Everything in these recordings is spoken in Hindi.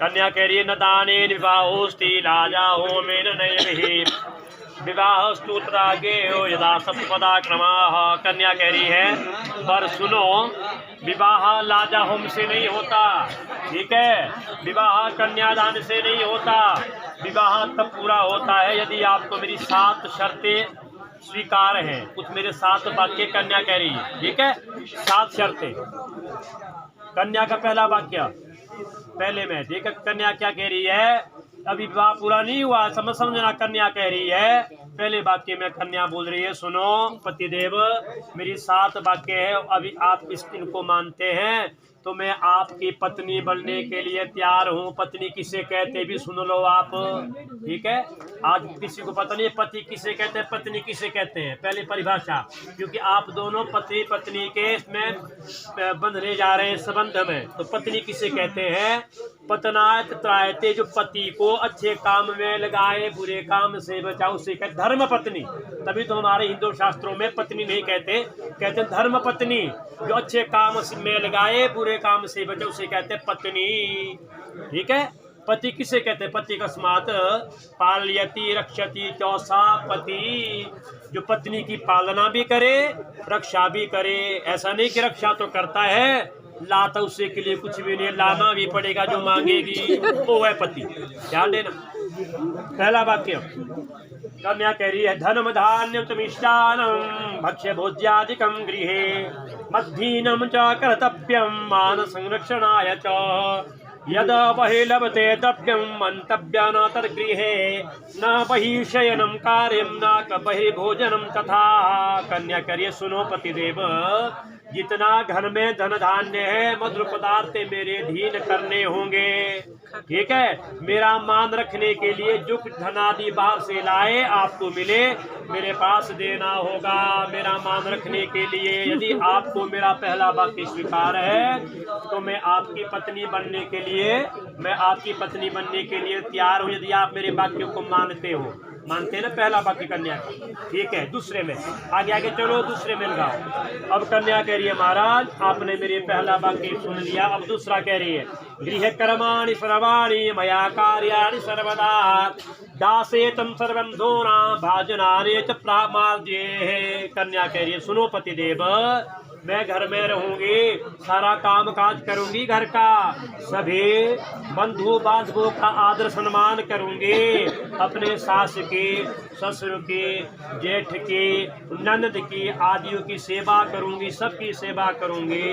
कन्या कह रही है न दाने विवाहोस्ति राजा होमेन नयनहि विवाहस्तु तदागे हो यदा सप्तपदा क्रमाः। कन्या कह रही है पर सुनो, विवाह लाजा होम से नहीं होता, ठीक है, विवाह कन्यादान से नहीं होता। विवाह तब पूरा होता है यदि आपको मेरी 7 शर्तें स्वीकार हैं। कुछ मेरे 7 वाक्य कन्या कह रही है, ठीक है, 7 शर्तें। कन्या का पहला वाक्य पहले में, ठीक है, कन्या क्या कह रही है, अभी विवाह पूरा नहीं हुआ, समझना। कन्या कह रही है पहले वाक्य में, कन्या बोल रही है सुनो पतिदेव, मेरी 7 वाक्य है, अभी आप इनको मानते हैं तो मैं आपकी पत्नी बनने के लिए तैयार हूँ। पत्नी किसे कहते भी सुन लो आप, ठीक है। आज किसी को पता नहीं पति किसे कहते हैं, पत्नी किसे कहते हैं, पहले परिभाषा, क्योंकि आप दोनों पति पत्नी के इसमें बंधने जा रहे हैं संबंध में। तो पत्नी किसे कहते हैं, पतनायत त्रायते, जो पति को अच्छे काम में लगाए बुरे काम से बचाओ, उसे कहते धर्म पत्नी। तभी तो हमारे हिंदू शास्त्रों में पत्नी नहीं कहते, कहते धर्म पत्नी। जो अच्छे काम में लगाए बुरे काम से बचाओ, उसे कहते पत्नी, ठीक है। पति किसे कहते हैं, पति कस्मात पालयति रक्षति चौसा पति, जो पत्नी की पालना भी करे रक्षा भी करे। ऐसा नहीं कि रक्षा तो करता है, लाता उसे के लिए कुछ भी नहीं, लाना भी पड़ेगा, जो मांगेगी वो है पति, ध्यान देना। पहला वाक्य कन्या कह रही है धनम धान्यम मिष्टान्नम भक्ष्य भोज्यादिकं गृहे मद्धीनम च कर्तव्यम मान संरक्षणाय च यद बहि लभते द्रव्यम मंतव्य न तद्गृहे न बहि शयनम कार्यम न बहि भोजनम तथा। कन्या करिए सुनो पतिदेव, जितना घर में धन धान्य है मधुर पदार्थ मेरे अधीन करने होंगे, ठीक है। मेरा मान रखने के लिए जो कुछ धनादि बाहर से लाए आपको मिले, मेरे पास देना होगा मेरा मान रखने के लिए। यदि आपको मेरा पहला वाक्य स्वीकार है तो मैं आपकी पत्नी बनने के लिए तैयार हूँ, यदि आप मेरे वाक्यों को मानते हो। मानते हैं ना, पहला वाक्य कन्या का, ठीक है। दूसरे में आगे चलो, दूसरे में लगाओ। अब कन्या कह रही है महाराज आपने मेरे पहला वाक्य सुन लिया, अब दूसरा कह रही है गृह कर्माणि सर्वाणि मया कार्याणि सर्वदा दासेतम सर्वंधोना भाजनाने च प्रामार्जे। कन्या कह रही है सुनो पतिदेव, मैं घर में रहूंगी, सारा काम काज करूंगी, घर का सभी बंधु बांधवों का आदर सम्मान करूंगी, अपने सास की, ससुर की, जेठ की, ननद की आदियों की सेवा करूंगी, सबकी सेवा करूंगी।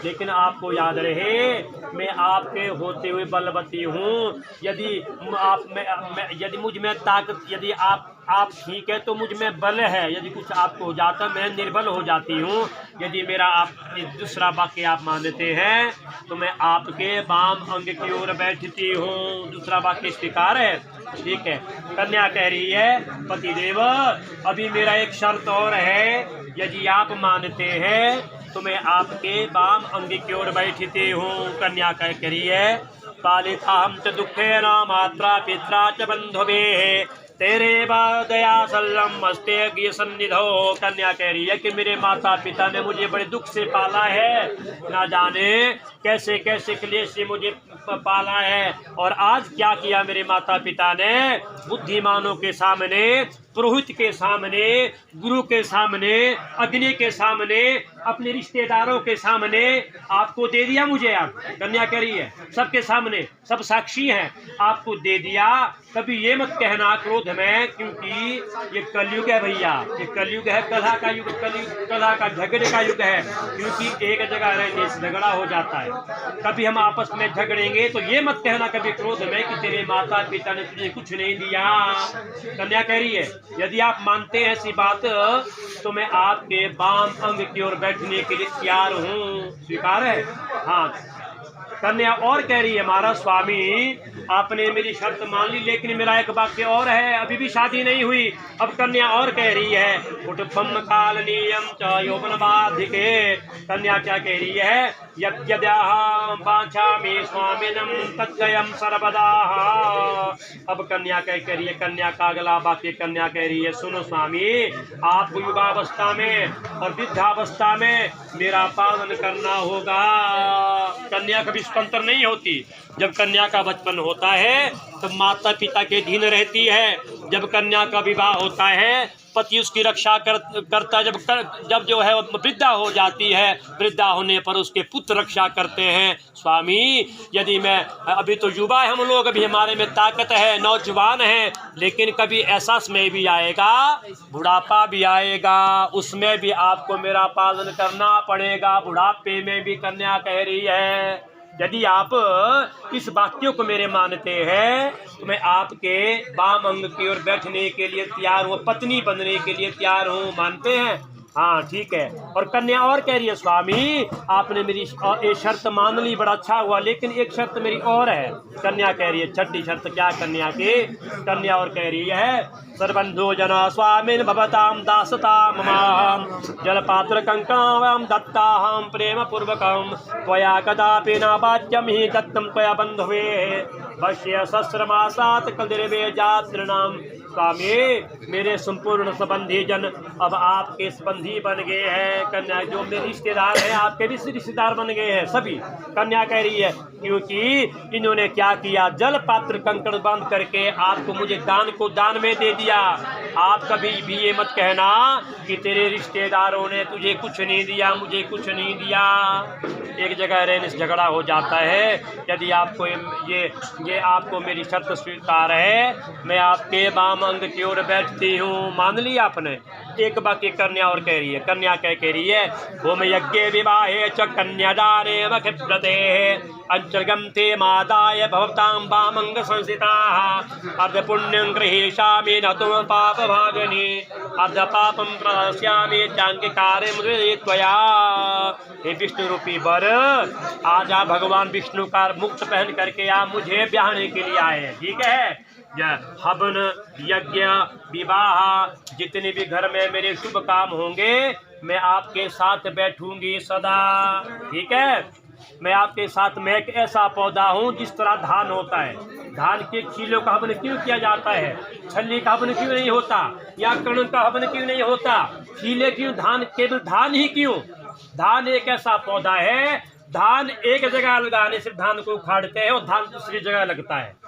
लेकिन आपको याद रहे मैं आपके होते हुए बलवती हूँ। यदि मुझ में ताकत, यदि आप ठीक है तो मुझ में बल है, यदि कुछ आपको हो जाता मैं निर्बल हो जाती हूँ। यदि मेरा आप दूसरा वाक्य आप मानते हैं तो मैं आपके वाम अंग की ओर बैठती हूँ। दूसरा वाक्य स्वीकार है, ठीक है। कन्या कह रही है पतिदेव अभी मेरा एक शर्त और है, यदि आप मानते हैं तो मैं आपके वाम अंग की ओर बैठती हूँ। कन्या कह रही है पालिता हम च दुखे न मात्रा पित्रा च बंधुवे तेरे दया सल्लम मस्ते सन्निधो। कन्या कह रही है कि मेरे माता पिता ने मुझे बड़े दुख से पाला है, ना जाने कैसे कैसे क्लेश से मुझे पाला है। और आज क्या किया मेरे माता पिता ने, बुद्धिमानों के सामने, पुरोहित के सामने, गुरु के सामने, अग्नि के सामने, अपने रिश्तेदारों के सामने आपको दे दिया मुझे। आप कन्या कह रही है सबके सामने, सब साक्षी हैं, आपको दे दिया। कभी ये मत कहना क्रोध में, क्योंकि ये कलयुग है भैया, ये कलयुग है, कलह का युग, कलह का झगड़े का युग है। क्योंकि एक जगह रहने से झगड़ा हो जाता है, कभी हम आपस में झगड़ेंगे तो ये मत कहना कभी क्रोध में कि तेरे माता पिता ने तुझे कुछ नहीं दिया। कन्या कह रही है यदि आप मानते हैं ऐसी बात तो मैं आपके वाम अंग की ओर बैठने के लिए तैयार हूँ। स्वीकार है? हाँ। कन्या और कह रही है महाराज स्वामी आपने मेरी शर्त मान ली, लेकिन मेरा एक वाक्य और है, अभी भी शादी नहीं हुई। अब कन्या और कह रही है कुटुम्बम कालनीयम च यौवनवाधिके। कन्या क्या कह रही है यद्यद्याहं वाञ्छामि स्वामिनं तद्गयं सर्वदा। अब कन्या कह रही है, कन्या का अगला वाक्य कन्या कह रही है सुनो स्वामी आपको युवावस्था में और वृद्धावस्था में मेरा पालन करना होगा। कन्या कभी स्वतंत्र नहीं होती, जब कन्या का बचपन होता है तो माता पिता के अधीन रहती है। जब कन्या का विवाह होता है पति उसकी रक्षा करता है। जब जो है वृद्धा हो जाती है, वृद्धा होने पर उसके पुत्र रक्षा करते हैं। स्वामी, यदि मैं अभी तो युवा है हम लोग, अभी हमारे में ताकत है, नौजवान है, लेकिन कभी ऐसा समय भी आएगा, बुढ़ापा भी आएगा, उसमें भी आपको मेरा पालन करना पड़ेगा। बुढ़ापे में भी कन्या कह रही है यदि आप इस वाक्यों को मेरे मानते हैं तो मैं आपके वाम अंग की ओर बैठने के लिए तैयार हूँ, पत्नी बनने के लिए तैयार हूँ। मानते हैं? हाँ ठीक है। और कन्या और कह रही है स्वामी आपने मेरी ये शर्त मान ली, बड़ा अच्छा हुआ, लेकिन एक शर्त मेरी और है। कन्या कह रही है छठी शर्त क्या कन्या की? कन्या और कह रही है सर्वबंधो जना स्वामिन भवताम दासताम ममाहम जलपात्र कंकणम दत्ताहम प्रेम पूर्वकम त्वया कदापि न वाच्यम ही दत्तम त्वया बंधुवे वश्य सहस्रमासात् कलिर्वे जातृणाम। स्वामी मेरे संपूर्ण संबंधी जन अब आपके संबंधी बन गए हैं। कन्या जो मेरे रिश्तेदार हैं आपके भी रिश्तेदार बन गए हैं सभी। कन्या कह रही है क्योंकि इन्होंने क्या किया, जल पात्र कंकड़ बांध करके आपको मुझे दान में दे दिया। आप कभी भी ये मत कहना कि तेरे रिश्तेदारों ने तुझे कुछ नहीं दिया, मुझे कुछ नहीं दिया। एक जगह रहने से झगड़ा हो जाता है। यदि आपको ये आपको मेरी शर्त स्वीकार है, मैं आपके वाम अंग की ओर बैठती हूँ। मान लिया आपने? एक बाकी कन्या और कह रही है। कन्या क्या कह रही है? होम यज्ञ विवाहे च कन्यादाने मखिव्रते अंचर्गंते मादाय भवतां वामंग संसिताः अर्ध पुण्यं गृहीष्यामि न तुम पाप भागिनी अर्ध पापं प्रदास्यामि चांगिकारे मुझे त्वया। हे विष्णु रूपी वर, आज आप भगवान विष्णु का मुक्त पहन करके आप मुझे ब्याहने के लिए आए हैं। ठीक है? हवन यज्ञ विवाह जितने भी घर में मेरे शुभ काम होंगे मैं आपके साथ बैठूंगी सदा। ठीक है? मैं आपके साथ, मैं एक ऐसा पौधा हूँ जिस तरह धान होता है, धान के खीलों का हवन क्यों किया जाता है, छल्ली का हवन क्यों नहीं होता, या कण का हवन क्यों नहीं होता, खीले क्यों, धान केवल धान ही क्यों? धान एक ऐसा पौधा है, धान एक जगह लगाने से धान को उखाड़ते हैं और धान दूसरी जगह लगता है,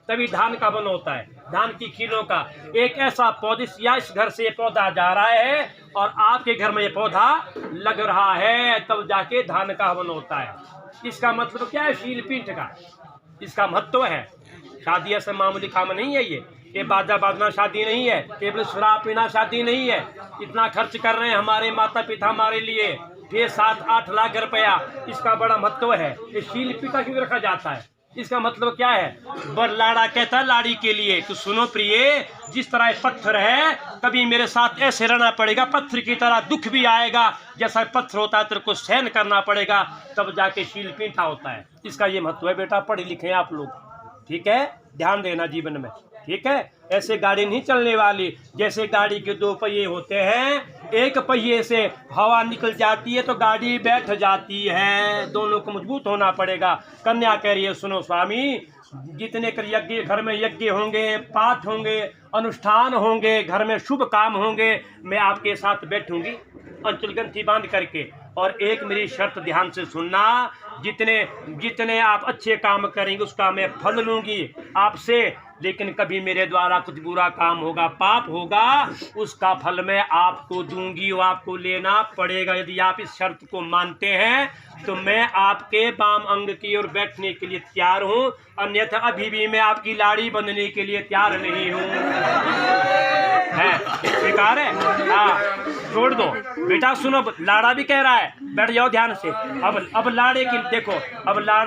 तभी धान का हवन होता है। धान की खीलों का एक ऐसा पौधा, या इस घर से ये पौधा जा रहा है और आपके घर में ये पौधा लग रहा है, तब जाके धान का हवन होता है। इसका मतलब क्या है? शीलपीठ का इसका महत्व है। शादी ऐसा मामूली काम नहीं है, ये बाजा बाजना शादी नहीं है, केवल शराब पीना शादी नहीं है। इतना खर्च कर रहे हैं हमारे माता पिता हमारे लिए, 6-7-8 लाख रुपया, इसका बड़ा महत्व है। ये शीलपीठ क्यों रखा जाता है? इसका मतलब क्या है? लाड़ा कहता है लाड़ी के लिए, तो सुनो प्रिय, जिस तरह पत्थर है कभी मेरे साथ ऐसे रहना पड़ेगा, पत्थर की तरह दुख भी आएगा, जैसा पत्थर होता है तेरे को सहन करना पड़ेगा, तब जाके शील पीठा होता है। इसका ये महत्व है। बेटा पढ़े लिखे आप लोग, ठीक है? ध्यान देना जीवन में, ठीक है? ऐसे गाड़ी नहीं चलने वाली। जैसे गाड़ी के 2 पहिए होते हैं, एक पहिए से हवा निकल जाती है तो गाड़ी बैठ जाती है, दोनों को मजबूत होना पड़ेगा। कन्या कह रही है सुनो स्वामी, जितने कर यज्ञ घर में यज्ञ होंगे, पाठ होंगे, अनुष्ठान होंगे, घर में शुभ काम होंगे, मैं आपके साथ बैठूंगी अंचल ग्रंथि बांध करके। और एक मेरी शर्त ध्यान से सुनना, जितने आप अच्छे काम करेंगे उसका मैं फल लूंगी आपसे, लेकिन कभी मेरे द्वारा कुछ बुरा काम होगा, पाप होगा, उसका फल मैं आपको दूंगी, वो आपको लेना पड़ेगा। यदि आप इस शर्त को मानते हैं तो मैं आपके वाम अंग की ओर बैठने के लिए तैयार हूँ, अन्यथा अभी भी मैं आपकी लाड़ी बनने के लिए तैयार नहीं हूँ। है स्वीकार है? हाँ, छोड़ दो बेटा। सुनो, लाड़ा भी कह रहा है, बैठ जाओ ध्यान से। अब लाड़े की देखो, अब लाड़ा